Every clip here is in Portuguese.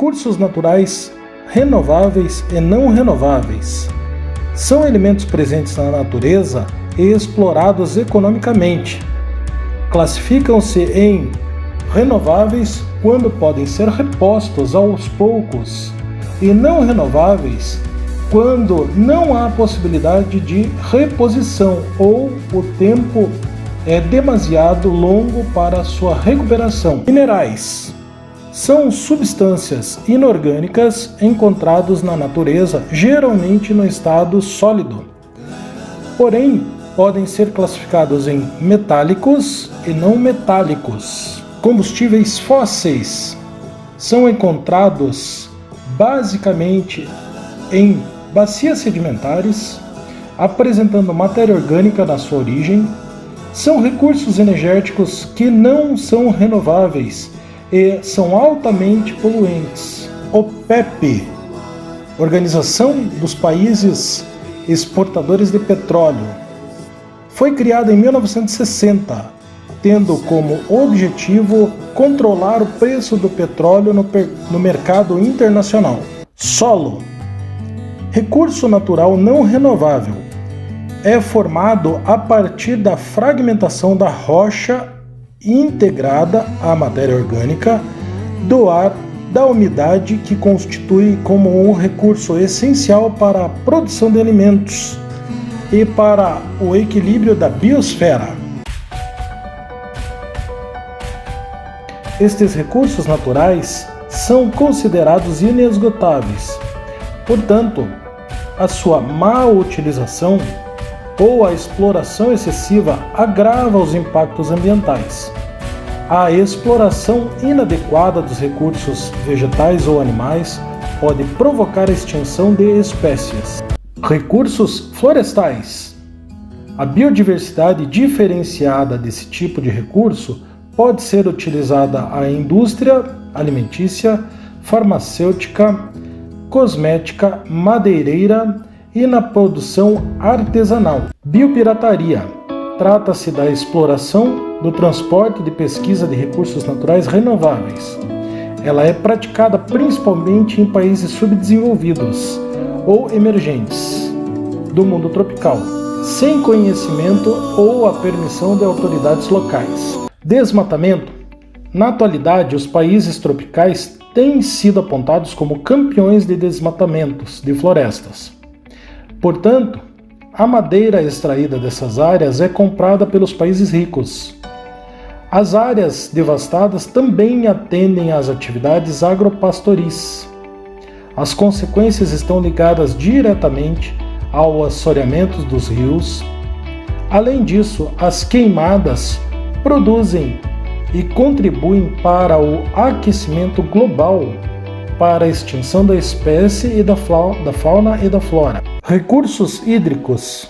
Recursos naturais renováveis e não renováveis são elementos presentes na natureza e explorados economicamente. Classificam-se em renováveis quando podem ser repostos aos poucos e não renováveis quando não há possibilidade de reposição ou o tempo é demasiado longo para sua recuperação. Minerais são substâncias inorgânicas encontradas na natureza, geralmente no estado sólido. Porém, podem ser classificados em metálicos e não metálicos. Combustíveis fósseis são encontrados basicamente em bacias sedimentares, apresentando matéria orgânica na sua origem. São recursos energéticos que não são renováveis e são altamente poluentes. OPEP, Organização dos Países Exportadores de Petróleo, foi criada em 1960, tendo como objetivo controlar o preço do petróleo no mercado internacional. Solo, recurso natural não renovável, é formado a partir da fragmentação da rocha integrada à matéria orgânica, do ar, da umidade, que constitui como um recurso essencial para a produção de alimentos e para o equilíbrio da biosfera. Estes recursos naturais são considerados inesgotáveis. Portanto, a sua má utilização ou a exploração excessiva agrava os impactos ambientais. A exploração inadequada dos recursos vegetais ou animais pode provocar a extinção de espécies. Recursos florestais. A biodiversidade diferenciada desse tipo de recurso pode ser utilizada na indústria alimentícia, farmacêutica, cosmética, madeireira e na produção artesanal. Biopirataria. Trata-se da exploração, do transporte e de pesquisa de recursos naturais renováveis. Ela é praticada principalmente em países subdesenvolvidos ou emergentes do mundo tropical, sem conhecimento ou a permissão de autoridades locais. Desmatamento. Na atualidade, os países tropicais têm sido apontados como campeões de desmatamentos de florestas. Portanto, a madeira extraída dessas áreas é comprada pelos países ricos. As áreas devastadas também atendem às atividades agropastoris. As consequências estão ligadas diretamente ao assoreamento dos rios. Além disso, as queimadas produzem e contribuem para o aquecimento global, para a extinção da espécie e da fauna e da flora. Recursos hídricos.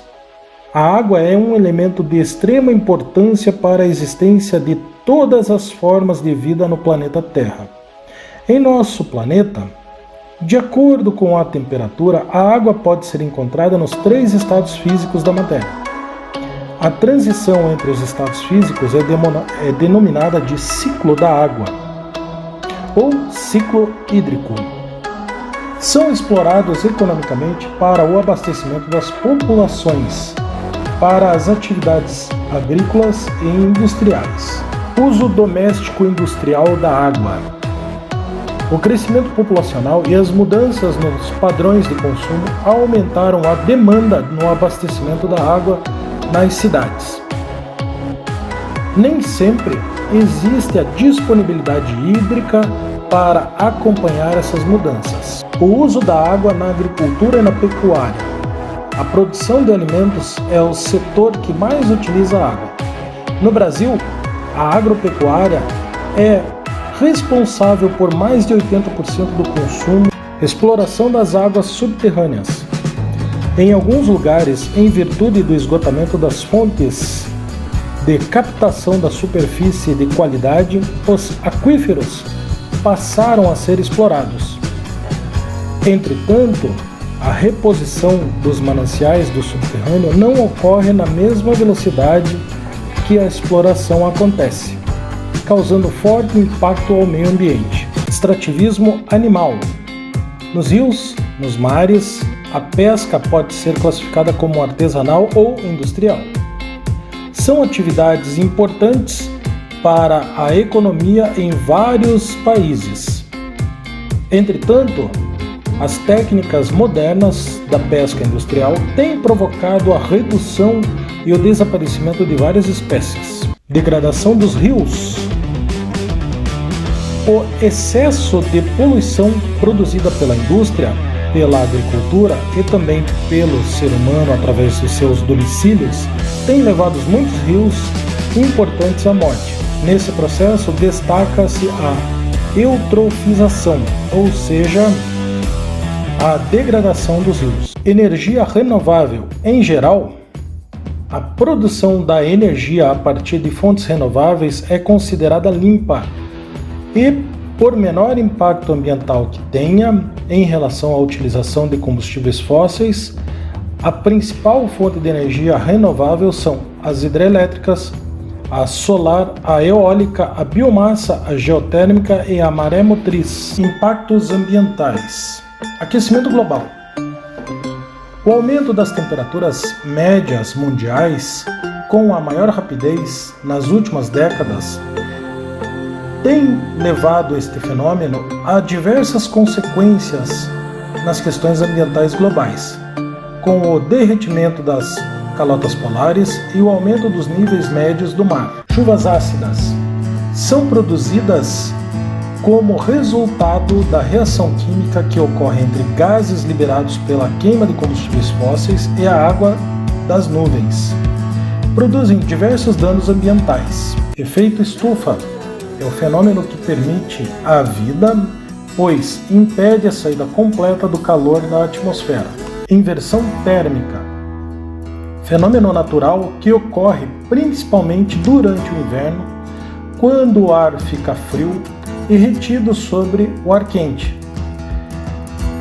A água é um elemento de extrema importância para a existência de todas as formas de vida no planeta Terra. Em nosso planeta, de acordo com a temperatura, a água pode ser encontrada nos 3 estados físicos da matéria. A transição entre os estados físicos é denominada de ciclo da água, ou ciclo hídrico. São explorados economicamente para o abastecimento das populações, para as atividades agrícolas e industriais. Uso doméstico industrial da água. O crescimento populacional e as mudanças nos padrões de consumo aumentaram a demanda no abastecimento da água nas cidades. Nem sempre existe a disponibilidade hídrica para acompanhar essas mudanças. O uso da água na agricultura e na pecuária. A produção de alimentos é o setor que mais utiliza água. No Brasil, a agropecuária é responsável por mais de 80% do consumo. Exploração das águas subterrâneas. Em alguns lugares, em virtude do esgotamento das fontes de captação da superfície de qualidade, os aquíferos passaram a ser explorados. Entretanto, a reposição dos mananciais do subterrâneo não ocorre na mesma velocidade que a exploração acontece, causando forte impacto ao meio ambiente. Extrativismo animal. Nos rios, nos mares, a pesca pode ser classificada como artesanal ou industrial. São atividades importantes para a economia em vários países. Entretanto, as técnicas modernas da pesca industrial têm provocado a redução e o desaparecimento de várias espécies. Degradação dos rios. O excesso de poluição produzida pela indústria, pela agricultura e também pelo ser humano através de seus domicílios tem levado muitos rios importantes à morte. Nesse processo destaca-se a eutrofização, ou seja, a degradação dos rios. Energia renovável. Em geral, a produção da energia a partir de fontes renováveis é considerada limpa e, por menor impacto ambiental que tenha em relação à utilização de combustíveis fósseis, a principal fonte de energia renovável são as hidrelétricas, a solar, a eólica, a biomassa, a geotérmica e a maré motriz. Impactos ambientais. Aquecimento global. O aumento das temperaturas médias mundiais, com a maior rapidez nas últimas décadas, tem levado este fenômeno a diversas consequências nas questões ambientais globais, com o derretimento das calotas polares e o aumento dos níveis médios do mar. Chuvas ácidas são produzidas como resultado da reação química que ocorre entre gases liberados pela queima de combustíveis fósseis e a água das nuvens. Produzem diversos danos ambientais. Efeito estufa é o fenômeno que permite a vida, pois impede a saída completa do calor da atmosfera. Inversão térmica. Fenômeno natural que ocorre principalmente durante o inverno, quando o ar fica frio e retido sobre o ar quente.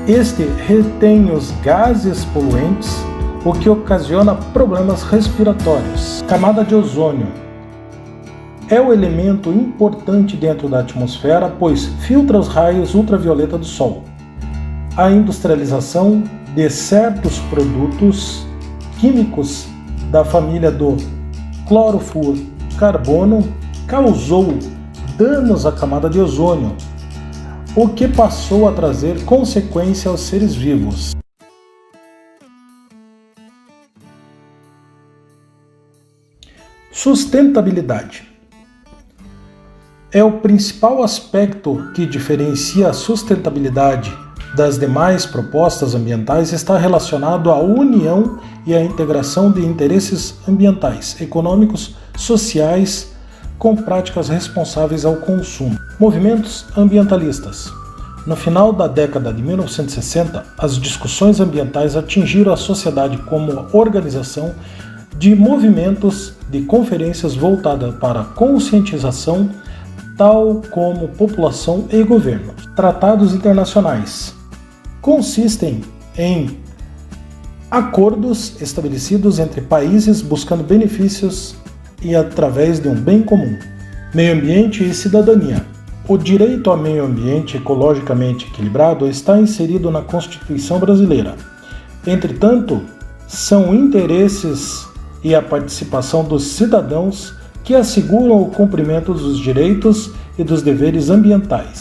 Este retém os gases poluentes, o que ocasiona problemas respiratórios. Camada de ozônio. É o elemento importante dentro da atmosfera, pois filtra os raios ultravioleta do Sol. A industrialização de certos produtos químicos da família do clorofluorcarbono causou danos à camada de ozônio, o que passou a trazer consequência aos seres vivos. Sustentabilidade. É o principal aspecto que diferencia a sustentabilidade das demais propostas ambientais, está relacionado à união e à integração de interesses ambientais, econômicos, sociais, com práticas responsáveis ao consumo. Movimentos ambientalistas. No final da década de 1960, as discussões ambientais atingiram a sociedade como organização de movimentos de conferências voltadas para a conscientização, tal como população e governo. Tratados internacionais consistem em acordos estabelecidos entre países buscando benefícios e através de um bem comum. Meio ambiente e cidadania. O direito ao meio ambiente ecologicamente equilibrado está inserido na Constituição brasileira. Entretanto, são interesses e a participação dos cidadãos que asseguram o cumprimento dos direitos e dos deveres ambientais.